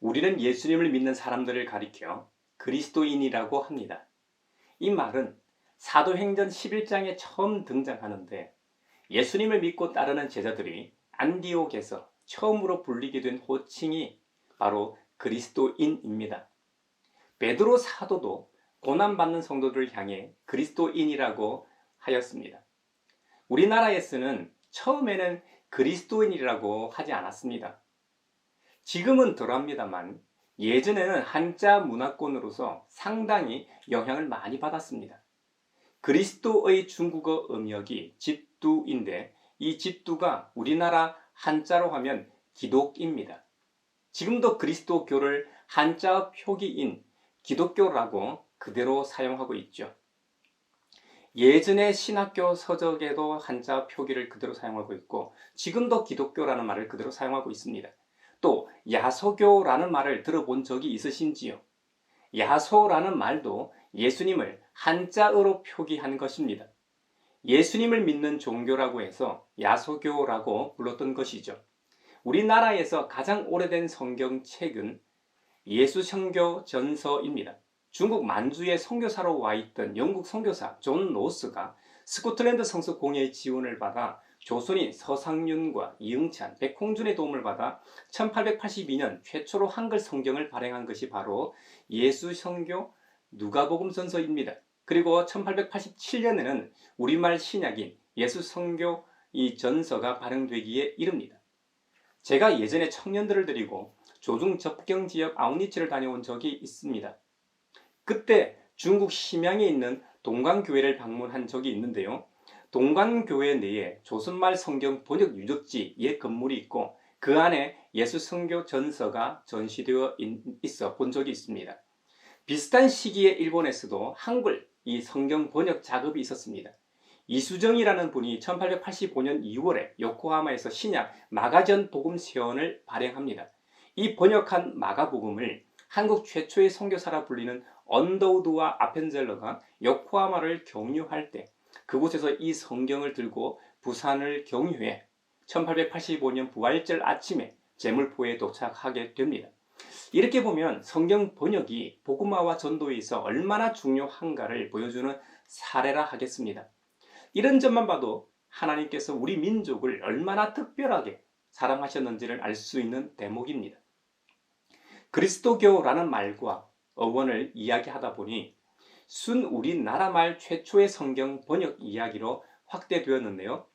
우리는 예수님을 믿는 사람들을 가리켜 그리스도인이라고 합니다. 이 말은 사도행전 11장에 처음 등장하는데 예수님을 믿고 따르는 제자들이 안디옥에서 처음으로 불리게 된 호칭이 바로 그리스도인입니다. 베드로 사도도 고난받는 성도들을 향해 그리스도인이라고 하였습니다. 우리나라에서는 처음에는 그리스도인이라고 하지 않았습니다. 지금은 덜합니다만 예전에는 한자 문화권으로서 상당히 영향을 많이 받았습니다. 그리스도의 중국어 음역이 집두인데 이 집두가 우리나라 한자로 하면 기독입니다. 지금도 그리스도교를 한자 표기인 기독교라고 그대로 사용하고 있죠. 예전에 신학교 서적에도 한자 표기를 그대로 사용하고 있고 지금도 기독교라는 말을 그대로 사용하고 있습니다. 또 야소교라는 말을 들어본 적이 있으신지요? 야소라는 말도 예수님을 한자어로 표기한 것입니다. 예수님을 믿는 종교라고 해서 야소교라고 불렀던 것이죠. 우리나라에서 가장 오래된 성경책은 예수선교 전서입니다. 중국 만주에 선교사로 와 있던 영국 선교사 존 노스가 스코틀랜드 성서 공예의 지원을 받아 조선인 서상윤과 이응찬, 백홍준의 도움을 받아 1882년 최초로 한글 성경을 발행한 것이 바로 예수선교 누가복음 전서입니다. 그리고 1887년에는 우리말 신약인 예수선교 이 전서가 발행되기에 이릅니다. 제가 예전에 청년들을 데리고 조중 접경 지역 아웃리치를 다녀온 적이 있습니다. 그때 중국 심양에 있는 동관교회를 방문한 적이 있는데요. 동관교회 내에 조선말 성경 번역 유적지 옛 건물이 있고 그 안에 예수선교 전서가 전시되어 있어 본 적이 있습니다. 비슷한 시기에 일본에서도 한글 이 성경 번역 작업이 있었습니다. 이수정이라는 분이 1885년 2월에 요코하마에서 신약 마가전 복음서연을 발행합니다. 이 번역한 마가복음을 한국 최초의 선교사라 불리는 언더우드와 아펜젤러가 요코하마를 경유할 때 그곳에서 이 성경을 들고 부산을 경유해 1885년 부활절 아침에 제물포에 도착하게 됩니다. 이렇게 보면 성경 번역이 복음화와 전도에 있어 얼마나 중요한가를 보여주는 사례라 하겠습니다. 이런 점만 봐도 하나님께서 우리 민족을 얼마나 특별하게 사랑하셨는지를 알 수 있는 대목입니다. 그리스도교라는 말과 어원을 이야기하다 보니 순 우리나라 말 최초의 성경 번역 이야기로 확대되었는데요.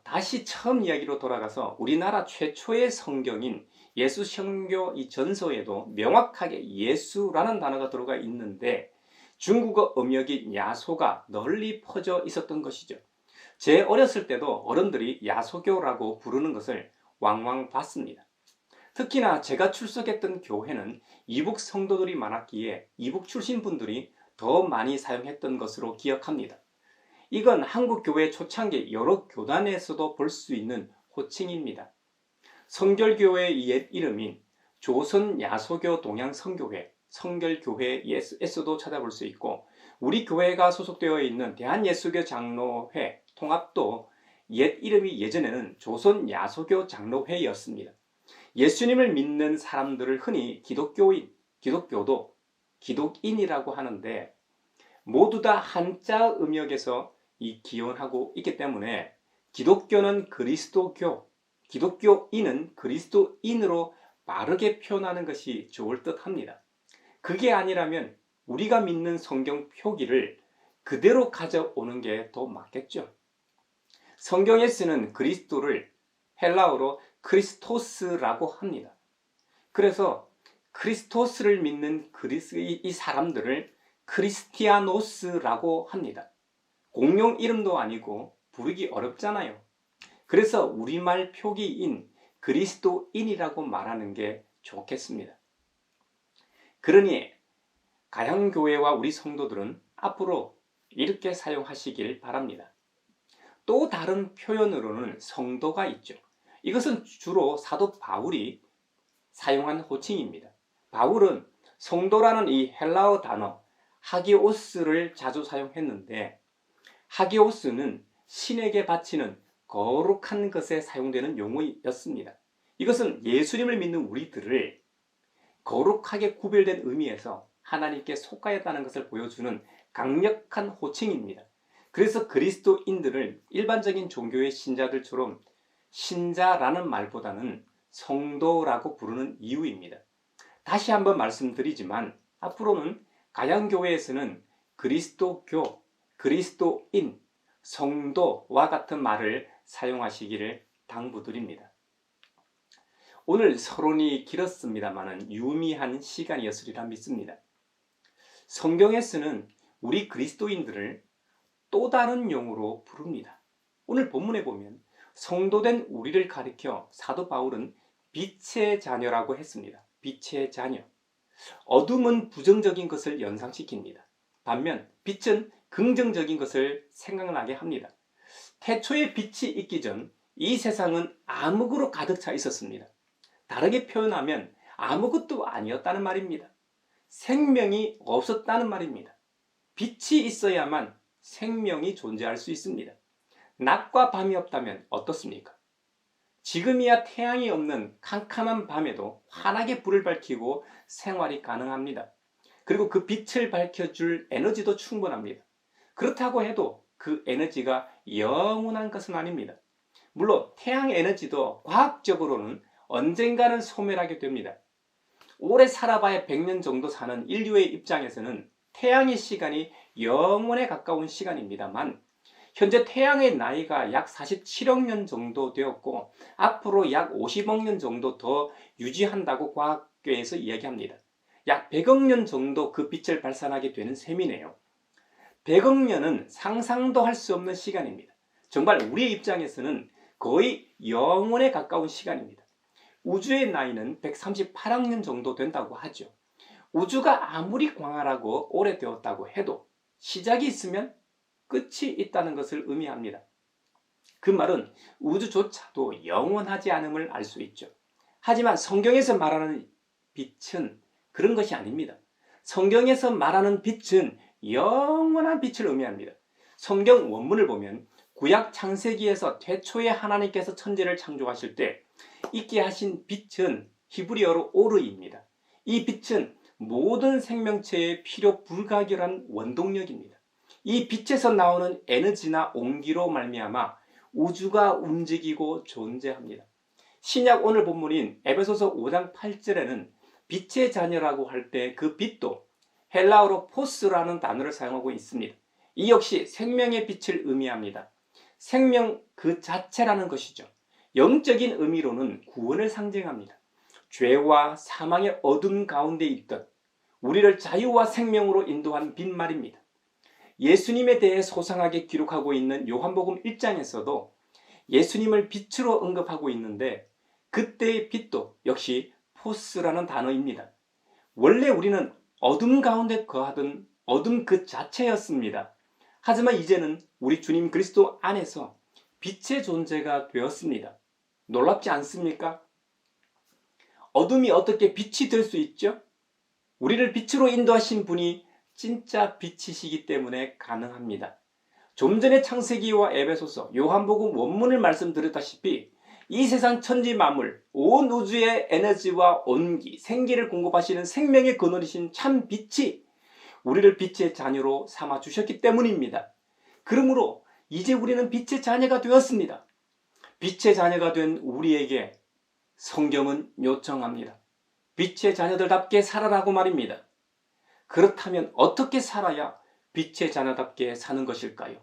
다시 처음 이야기로 돌아가서 우리나라 최초의 성경인 예수선교 이 전서에도 명확하게 예수라는 단어가 들어가 있는데 중국어 음역인 야소가 널리 퍼져 있었던 것이죠. 제 어렸을 때도 어른들이 야소교라고 부르는 것을 왕왕 봤습니다. 특히나 제가 출석했던 교회는 이북 성도들이 많았기에 이북 출신 분들이 더 많이 사용했던 것으로 기억합니다. 이건 한국 교회 초창기 여러 교단에서도 볼 수 있는 호칭입니다. 성결교회의 옛 이름인 조선야소교 동양성교회, 성결교회에서도 찾아볼 수 있고 우리 교회가 소속되어 있는 대한예수교 장로회 통합도 옛 이름이 예전에는 조선야소교 장로회였습니다. 예수님을 믿는 사람들을 흔히 기독교도 기독인이라고 하는데 모두 다 한자 음역에서 기원하고 있기 때문에 기독교는 그리스도교, 기독교인은 그리스도인으로 바르게 표현하는 것이 좋을 듯 합니다. 그게 아니라면 우리가 믿는 성경 표기를 그대로 가져오는 게 더 맞겠죠. 성경에 쓰는 그리스도를 헬라어로 크리스토스라고 합니다. 그래서 크리스토스를 믿는 이 사람들을 크리스티아노스라고 합니다. 공용 이름도 아니고 부르기 어렵잖아요. 그래서 우리말 표기인 그리스도인이라고 말하는 게 좋겠습니다. 그러니 가양교회와 우리 성도들은 앞으로 이렇게 사용하시길 바랍니다. 또 다른 표현으로는 성도가 있죠. 이것은 주로 사도 바울이 사용한 호칭입니다. 바울은 성도라는 이 헬라어 단어 하기오스를 자주 사용했는데 하기오스는 신에게 바치는 거룩한 것에 사용되는 용어였습니다. 이것은 예수님을 믿는 우리들을 거룩하게 구별된 의미에서 하나님께 속하였다는 것을 보여주는 강력한 호칭입니다. 그래서 그리스도인들을 일반적인 종교의 신자들처럼 신자라는 말보다는 성도라고 부르는 이유입니다. 다시 한번 말씀드리지만 앞으로는 가양교회에서는 그리스도교, 그리스도인, 성도와 같은 말을 사용하시기를 당부드립니다. 오늘 서론이 길었습니다만 유의미한 시간이었으리라 믿습니다. 성경에서는 우리 그리스도인들을 또 다른 용어로 부릅니다. 오늘 본문에 보면 성도된 우리를 가리켜 사도 바울은 빛의 자녀라고 했습니다. 빛의 자녀. 어둠은 부정적인 것을 연상시킵니다. 반면 빛은 긍정적인 것을 생각나게 합니다. 태초에 빛이 있기 전 이 세상은 암흑으로 가득 차 있었습니다. 다르게 표현하면 아무것도 아니었다는 말입니다. 생명이 없었다는 말입니다. 빛이 있어야만 생명이 존재할 수 있습니다. 낮과 밤이 없다면 어떻습니까? 지금이야 태양이 없는 캄캄한 밤에도 환하게 불을 밝히고 생활이 가능합니다. 그리고 그 빛을 밝혀줄 에너지도 충분합니다. 그렇다고 해도 그 에너지가 영원한 것은 아닙니다. 물론 태양 에너지도 과학적으로는 언젠가는 소멸하게 됩니다. 오래 살아봐야 100년 정도 사는 인류의 입장에서는 태양의 시간이 영원에 가까운 시간입니다만 현재 태양의 나이가 약 47억 년 정도 되었고 앞으로 약 50억 년 정도 더 유지한다고 과학계에서 이야기합니다. 약 100억 년 정도 그 빛을 발산하게 되는 셈이네요. 100억 년은 상상도 할 수 없는 시간입니다. 정말 우리의 입장에서는 거의 영원에 가까운 시간입니다. 우주의 나이는 138억 년 정도 된다고 하죠. 우주가 아무리 광활하고 오래되었다고 해도 시작이 있으면 끝이 있다는 것을 의미합니다. 그 말은 우주조차도 영원하지 않음을 알 수 있죠. 하지만 성경에서 말하는 빛은 그런 것이 아닙니다. 성경에서 말하는 빛은 영원한 빛을 의미합니다. 성경 원문을 보면 구약 창세기에서 태초에 하나님께서 천지를 창조하실 때 있게 하신 빛은 히브리어로 오르입니다. 이 빛은 모든 생명체의 필요 불가결한 원동력입니다. 이 빛에서 나오는 에너지나 온기로 말미암아 우주가 움직이고 존재합니다. 신약 오늘 본문인 에베소서 5장 8절에는 빛의 자녀라고 할 때 그 빛도 헬라어로 포스라는 단어를 사용하고 있습니다. 이 역시 생명의 빛을 의미합니다. 생명 그 자체라는 것이죠. 영적인 의미로는 구원을 상징합니다. 죄와 사망의 어둠 가운데 있던 우리를 자유와 생명으로 인도한 빛말입니다. 예수님에 대해 소상하게 기록하고 있는 요한복음 1장에서도 예수님을 빛으로 언급하고 있는데 그때의 빛도 역시 포스라는 단어입니다. 원래 우리는 어둠 가운데 거하던 어둠 그 자체였습니다. 하지만 이제는 우리 주님 그리스도 안에서 빛의 존재가 되었습니다. 놀랍지 않습니까? 어둠이 어떻게 빛이 될 수 있죠? 우리를 빛으로 인도하신 분이 진짜 빛이시기 때문에 가능합니다. 좀 전에 창세기와 에베소서, 요한복음 원문을 말씀드렸다시피 이 세상 천지 만물, 온 우주의 에너지와 온기, 생기를 공급하시는 생명의 근원이신 참 빛이 우리를 빛의 자녀로 삼아 주셨기 때문입니다. 그러므로 이제 우리는 빛의 자녀가 되었습니다. 빛의 자녀가 된 우리에게 성경은 요청합니다. 빛의 자녀들답게 살아라고 말입니다. 그렇다면 어떻게 살아야 빛의 자녀답게 사는 것일까요?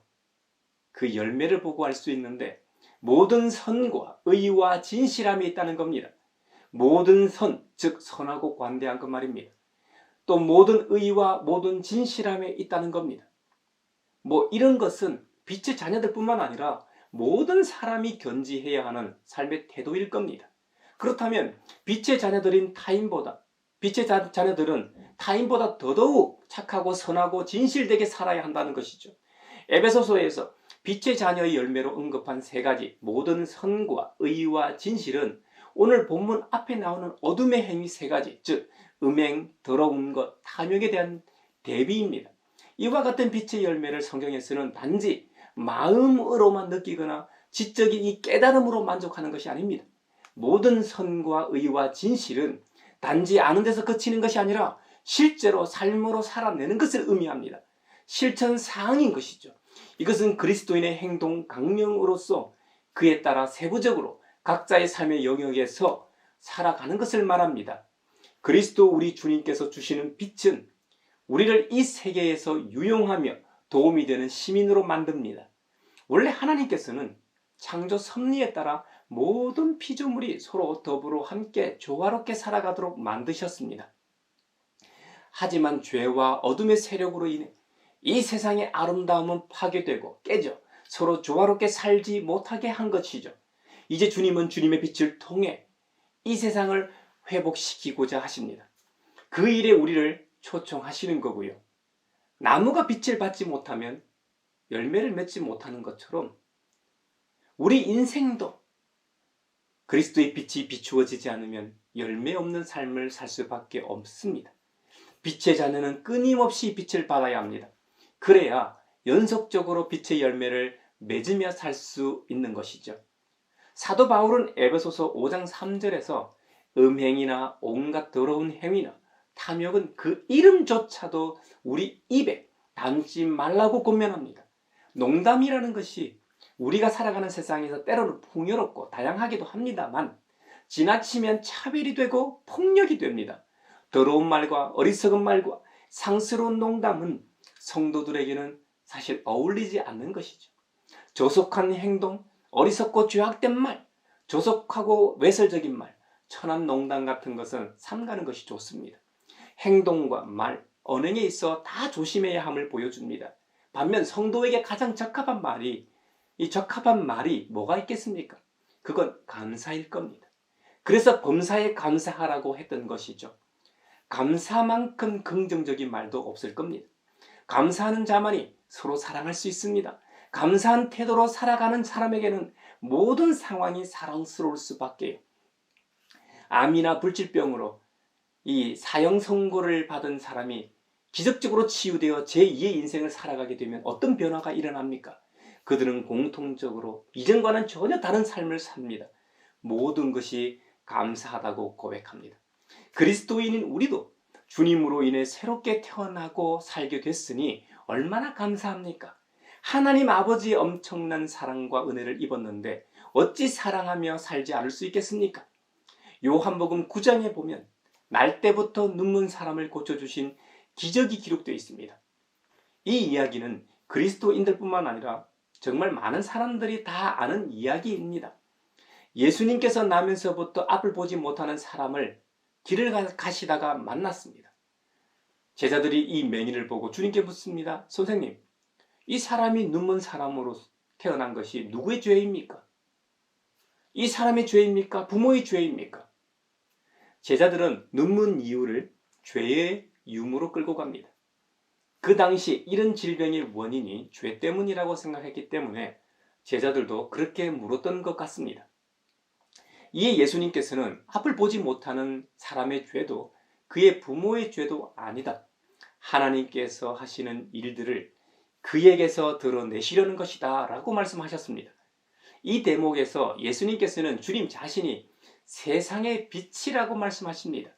그 열매를 보고 알 수 있는데 모든 선과 의와 진실함이 있다는 겁니다. 모든 선, 즉 선하고 관대한 것 말입니다. 또 모든 의와 모든 진실함에 있다는 겁니다. 이런 것은 빛의 자녀들뿐만 아니라 모든 사람이 견지해야 하는 삶의 태도일 겁니다. 그렇다면 빛의 자녀들인 빛의 자녀들은 타인보다 더더욱 착하고 선하고 진실되게 살아야 한다는 것이죠. 에베소서에서 빛의 자녀의 열매로 언급한 세 가지 모든 선과 의와 진실은 오늘 본문 앞에 나오는 어둠의 행위 세 가지, 즉 음행, 더러운 것, 탐욕에 대한 대비입니다. 이와 같은 빛의 열매를 성경에서는 단지 마음으로만 느끼거나 지적인 이 깨달음으로 만족하는 것이 아닙니다. 모든 선과 의와 진실은 단지 아는 데서 그치는 것이 아니라 실제로 삶으로 살아내는 것을 의미합니다. 실천 사항인 것이죠. 이것은 그리스도인의 행동 강령으로서 그에 따라 세부적으로 각자의 삶의 영역에서 살아가는 것을 말합니다. 그리스도 우리 주님께서 주시는 빛은 우리를 이 세계에서 유용하며 도움이 되는 시민으로 만듭니다. 원래 하나님께서는 창조 섭리에 따라 모든 피조물이 서로 더불어 함께 조화롭게 살아가도록 만드셨습니다. 하지만 죄와 어둠의 세력으로 인해 이 세상의 아름다움은 파괴되고 깨져 서로 조화롭게 살지 못하게 한 것이죠. 이제 주님은 주님의 빛을 통해 이 세상을 회복시키고자 하십니다. 그 일에 우리를 초청하시는 거고요. 나무가 빛을 받지 못하면 열매를 맺지 못하는 것처럼 우리 인생도 그리스도의 빛이 비추어지지 않으면 열매 없는 삶을 살 수밖에 없습니다. 빛의 자녀는 끊임없이 빛을 받아야 합니다. 그래야 연속적으로 빛의 열매를 맺으며 살 수 있는 것이죠. 사도 바울은 에베소서 5장 3절에서 음행이나 온갖 더러운 행위나 탐욕은 그 이름조차도 우리 입에 담지 말라고 권면합니다. 농담이라는 것이 우리가 살아가는 세상에서 때로는 풍요롭고 다양하기도 합니다만 지나치면 차별이 되고 폭력이 됩니다. 더러운 말과 어리석은 말과 상스러운 농담은 성도들에게는 사실 어울리지 않는 것이죠. 조속한 행동, 어리석고 죄악된 말, 조속하고 외설적인 말, 천한 농담 같은 것은 삼가는 것이 좋습니다. 행동과 말, 언행에 있어 다 조심해야 함을 보여줍니다. 반면 성도에게 가장 적합한 말이 뭐가 있겠습니까? 그건 감사일 겁니다. 그래서 범사에 감사하라고 했던 것이죠. 감사만큼 긍정적인 말도 없을 겁니다. 감사하는 자만이 서로 사랑할 수 있습니다. 감사한 태도로 살아가는 사람에게는 모든 상황이 사랑스러울 수밖에요. 암이나 불치병으로 이 사형 선고를 받은 사람이 기적적으로 치유되어 제2의 인생을 살아가게 되면 어떤 변화가 일어납니까? 그들은 공통적으로 이전과는 전혀 다른 삶을 삽니다. 모든 것이 감사하다고 고백합니다. 그리스도인인 우리도 주님으로 인해 새롭게 태어나고 살게 됐으니 얼마나 감사합니까? 하나님 아버지의 엄청난 사랑과 은혜를 입었는데 어찌 사랑하며 살지 않을 수 있겠습니까? 요한복음 9장에 보면 날 때부터 눈먼 사람을 고쳐주신 기적이 기록되어 있습니다. 이 이야기는 그리스도인들뿐만 아니라 정말 많은 사람들이 다 아는 이야기입니다. 예수님께서 나면서부터 앞을 보지 못하는 사람을 길을 가시다가 만났습니다. 제자들이 이 맹인을 보고 주님께 묻습니다. 선생님, 이 사람이 눈먼 사람으로 태어난 것이 누구의 죄입니까? 이 사람의 죄입니까? 부모의 죄입니까? 제자들은 눈먼 이유를 죄의 유무로 끌고 갑니다. 그 당시 이런 질병의 원인이 죄 때문이라고 생각했기 때문에 제자들도 그렇게 물었던 것 같습니다. 이에 예수님께서는 앞을 보지 못하는 사람의 죄도 그의 부모의 죄도 아니다. 하나님께서 하시는 일들을 그에게서 드러내시려는 것이다 라고 말씀하셨습니다. 이 대목에서 예수님께서는 주님 자신이 세상의 빛이라고 말씀하십니다.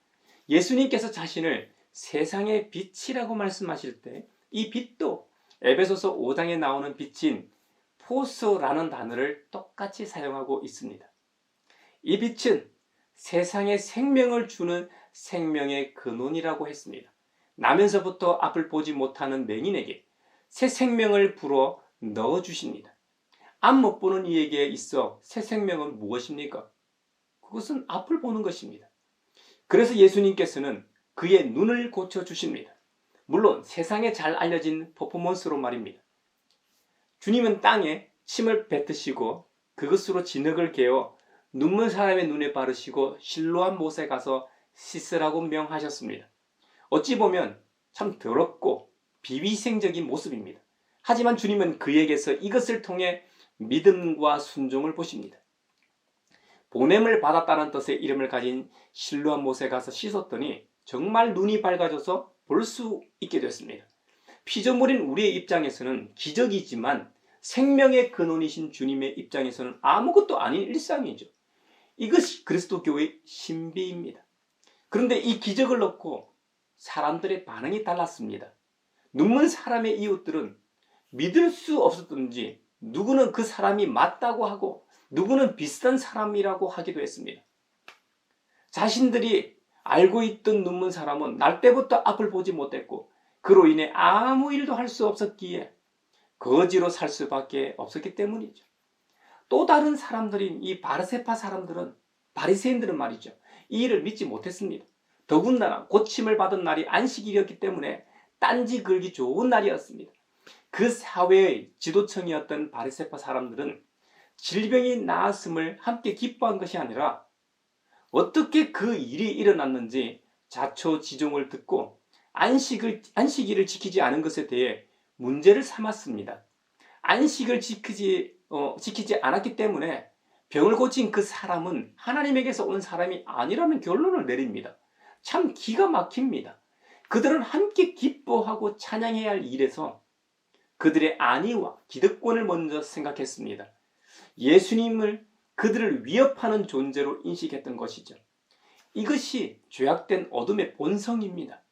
예수님께서 자신을 세상의 빛이라고 말씀하실 때 이 빛도 에베소서 5장에 나오는 빛인 포스라는 단어를 똑같이 사용하고 있습니다. 이 빛은 세상에 생명을 주는 생명의 근원이라고 했습니다. 나면서부터 앞을 보지 못하는 맹인에게 새 생명을 불어 넣어주십니다. 앞 못 보는 이에게 있어 새 생명은 무엇입니까? 그것은 앞을 보는 것입니다. 그래서 예수님께서는 그의 눈을 고쳐주십니다. 물론 세상에 잘 알려진 퍼포먼스로 말입니다. 주님은 땅에 침을 뱉으시고 그것으로 진흙을 개어 눈먼 사람의 눈에 바르시고 실로암 못에 가서 씻으라고 명하셨습니다. 어찌 보면 참 더럽고 비위생적인 모습입니다. 하지만 주님은 그에게서 이것을 통해 믿음과 순종을 보십니다. 보냄을 받았다는 뜻의 이름을 가진 실로암 못에 가서 씻었더니 정말 눈이 밝아져서 볼 수 있게 됐습니다. 피조물인 우리의 입장에서는 기적이지만 생명의 근원이신 주님의 입장에서는 아무것도 아닌 일상이죠. 이것이 그리스도 교회의 신비입니다. 그런데 이 기적을 놓고 사람들의 반응이 달랐습니다. 눈먼 사람의 이웃들은 믿을 수 없었던지 누구는 그 사람이 맞다고 하고 누구는 비슷한 사람이라고 하기도 했습니다. 자신들이 알고 있던 눈먼 사람은 날 때부터 앞을 보지 못했고 그로 인해 아무 일도 할 수 없었기에 거지로 살 수밖에 없었기 때문이죠. 또 다른 사람들인 이 바르세파 사람들은, 바리새인들은 말이죠, 이 일을 믿지 못했습니다. 더군다나 고침을 받은 날이 안식일이었기 때문에 딴지 걸기 좋은 날이었습니다. 그 사회의 지도층이었던 바리새파 사람들은 질병이 나았음을 함께 기뻐한 것이 아니라 어떻게 그 일이 일어났는지 자초지종을 듣고 안식일을 지키지 않은 것에 대해 문제를 삼았습니다. 안식을 지키지 않았기 때문에 병을 고친 그 사람은 하나님에게서 온 사람이 아니라는 결론을 내립니다. 참 기가 막힙니다. 그들은 함께 기뻐하고 찬양해야 할 일에서 그들의 안위와 기득권을 먼저 생각했습니다. 예수님을 그들을 위협하는 존재로 인식했던 것이죠. 이것이 죄악된 어둠의 본성입니다.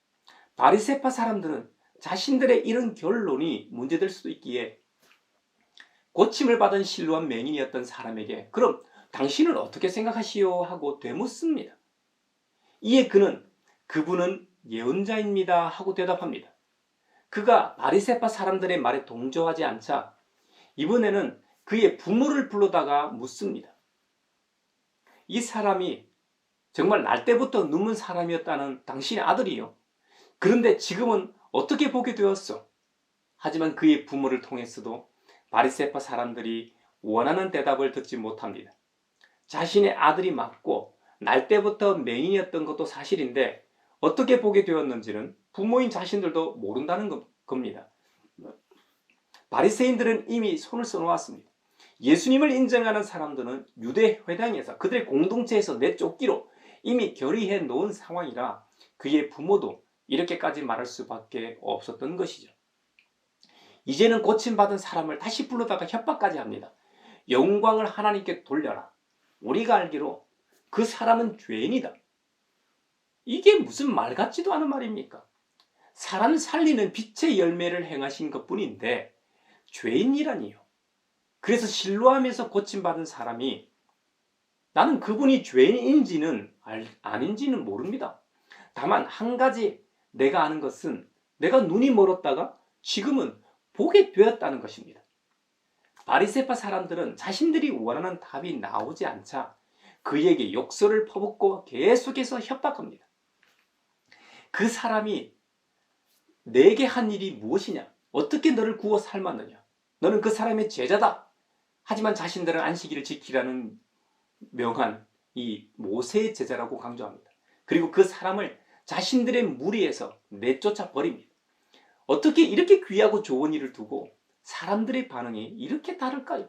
바리새파 사람들은 자신들의 이런 결론이 문제될 수도 있기에 고침을 받은 실로암 맹인이었던 사람에게 그럼 당신은 어떻게 생각하시오? 하고 되묻습니다. 이에 그분은 예언자입니다 하고 대답합니다. 그가 바리새파 사람들의 말에 동조하지 않자 이번에는 그의 부모를 불러다가 묻습니다. 이 사람이 정말 날 때부터 눈먼 사람이었다는 당신의 아들이요. 그런데 지금은 어떻게 보게 되었소? 하지만 그의 부모를 통해서도 바리새파 사람들이 원하는 대답을 듣지 못합니다. 자신의 아들이 맞고 날 때부터 맹인이었던 것도 사실인데 어떻게 보게 되었는지는 부모인 자신들도 모른다는 겁니다. 바리새인들은 이미 손을 써놓았습니다. 예수님을 인정하는 사람들은 유대 회당에서 그들의 공동체에서 내쫓기로 이미 결의해 놓은 상황이라 그의 부모도 이렇게까지 말할 수밖에 없었던 것이죠. 이제는 고침받은 사람을 다시 불러다가 협박까지 합니다. 영광을 하나님께 돌려라. 우리가 알기로 그 사람은 죄인이다. 이게 무슨 말 같지도 않은 말입니까? 사람 살리는 빛의 열매를 행하신 것뿐인데 죄인이라니요. 그래서 실로암에서 고침받은 사람이 나는 그분이 죄인인지는 아닌지는 모릅니다. 다만 한 가지 내가 아는 것은 내가 눈이 멀었다가 지금은 보게 되었다는 것입니다. 바리새파 사람들은 자신들이 원하는 답이 나오지 않자 그에게 욕설을 퍼붓고 계속해서 협박합니다. 그 사람이 내게 한 일이 무엇이냐? 어떻게 너를 구워 삶았느냐? 너는 그 사람의 제자다. 하지만 자신들은 안식일을 지키라는 명한 이 모세의 제자라고 강조합니다. 그리고 그 사람을 자신들의 무리에서 내쫓아 버립니다. 어떻게 이렇게 귀하고 좋은 일을 두고 사람들의 반응이 이렇게 다를까요?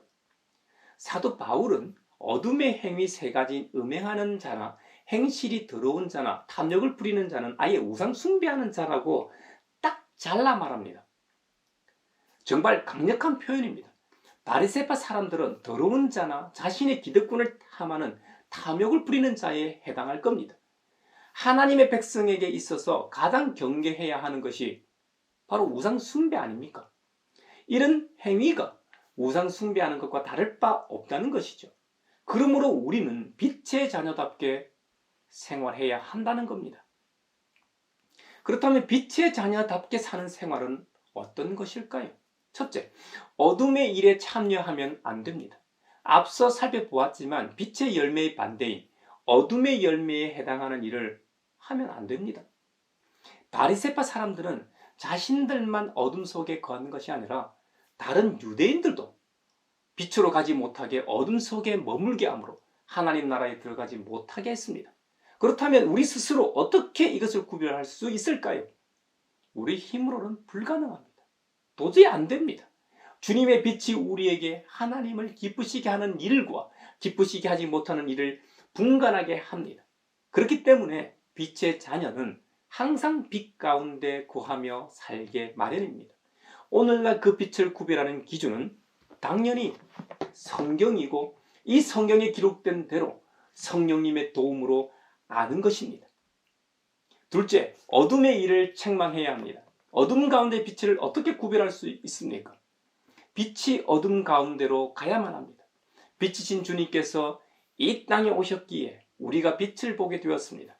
사도 바울은 어둠의 행위 세 가지 음행하는 자나 행실이 더러운 자나 탐욕을 부리는 자는 아예 우상 숭배하는 자라고 딱 잘라 말합니다. 정말 강력한 표현입니다. 바리새파 사람들은 더러운 자나 자신의 기득권을 탐하는 탐욕을 부리는 자에 해당할 겁니다. 하나님의 백성에게 있어서 가장 경계해야 하는 것이 바로 우상 숭배 아닙니까? 이런 행위가 우상 숭배하는 것과 다를 바 없다는 것이죠. 그러므로 우리는 빛의 자녀답게 생활해야 한다는 겁니다. 그렇다면 빛의 자녀답게 사는 생활은 어떤 것일까요? 첫째, 어둠의 일에 참여하면 안 됩니다. 앞서 살펴보았지만 빛의 열매의 반대인 어둠의 열매에 해당하는 일을 하면 안 됩니다. 바리새파 사람들은 자신들만 어둠 속에 거하는 것이 아니라 다른 유대인들도 빛으로 가지 못하게 어둠 속에 머물게 함으로 하나님 나라에 들어가지 못하게 했습니다. 그렇다면 우리 스스로 어떻게 이것을 구별할 수 있을까요? 우리 힘으로는 불가능합니다. 도저히 안 됩니다. 주님의 빛이 우리에게 하나님을 기쁘시게 하는 일과 기쁘시게 하지 못하는 일을 분간하게 합니다. 그렇기 때문에 빛의 자녀는 항상 빛 가운데 거하며 살게 마련입니다. 오늘날 그 빛을 구별하는 기준은 당연히 성경이고 이 성경에 기록된 대로 성령님의 도움으로 아는 것입니다. 둘째, 어둠의 일을 책망해야 합니다. 어둠 가운데 빛을 어떻게 구별할 수 있습니까? 빛이 어둠 가운데로 가야만 합니다. 빛이신 주님께서 이 땅에 오셨기에 우리가 빛을 보게 되었습니다.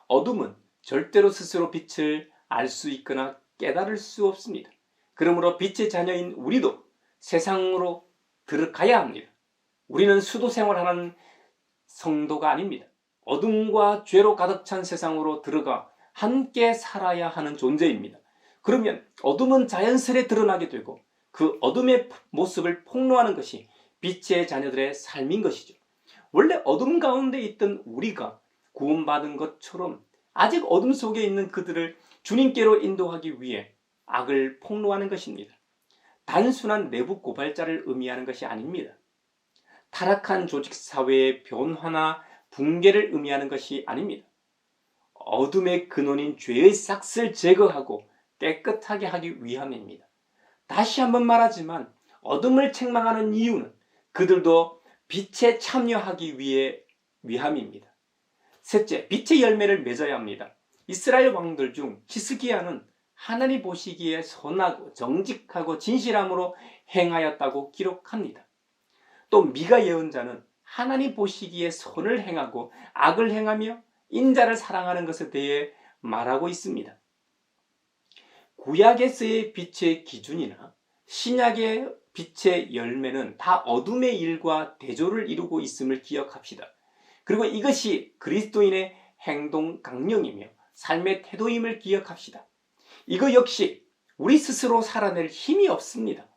어둠은 절대로 스스로 빛을 알 수 있거나 깨달을 수 없습니다. 그러므로 빛의 자녀인 우리도 세상으로 들어가야 합니다. 우리는 수도 생활하는 성도가 아닙니다. 어둠과 죄로 가득 찬 세상으로 들어가 함께 살아야 하는 존재입니다. 그러면 어둠은 자연스레 드러나게 되고 그 어둠의 모습을 폭로하는 것이 빛의 자녀들의 삶인 것이죠. 원래 어둠 가운데 있던 우리가 구원받은 것처럼 아직 어둠 속에 있는 그들을 주님께로 인도하기 위해 악을 폭로하는 것입니다. 단순한 내부 고발자를 의미하는 것이 아닙니다. 타락한 조직 사회의 변화나 붕괴를 의미하는 것이 아닙니다. 어둠의 근원인 죄의 싹을 제거하고 깨끗하게 하기 위함입니다. 다시 한번 말하지만 어둠을 책망하는 이유는 그들도 빛에 참여하기 위함입니다. 셋째, 빛의 열매를 맺어야 합니다. 이스라엘 왕들 중 히스기야는 하나님 보시기에 선하고 정직하고 진실함으로 행하였다고 기록합니다. 또 미가 예언자는 하나님 보시기에 선을 행하고 악을 행하며 인자를 사랑하는 것에 대해 말하고 있습니다. 구약에서의 빛의 기준이나 신약의 빛의 열매는 다 어둠의 일과 대조를 이루고 있음을 기억합시다. 그리고 이것이 그리스도인의 행동 강령이며 삶의 태도임을 기억합시다. 이거 역시 우리 스스로 살아낼 힘이 없습니다.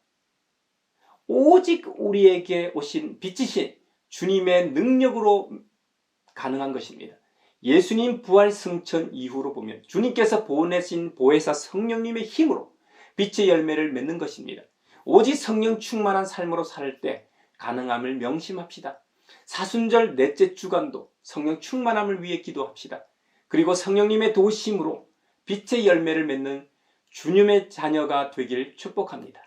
오직 우리에게 오신 빛이신 주님의 능력으로 가능한 것입니다. 예수님 부활 승천 이후로 보면 주님께서 보내신 보혜사 성령님의 힘으로 빛의 열매를 맺는 것입니다. 오직 성령 충만한 삶으로 살 때 가능함을 명심합시다. 사순절 넷째 주간도 성령 충만함을 위해 기도합시다. 그리고 성령님의 도우심으로 빛의 열매를 맺는 주님의 자녀가 되길 축복합니다.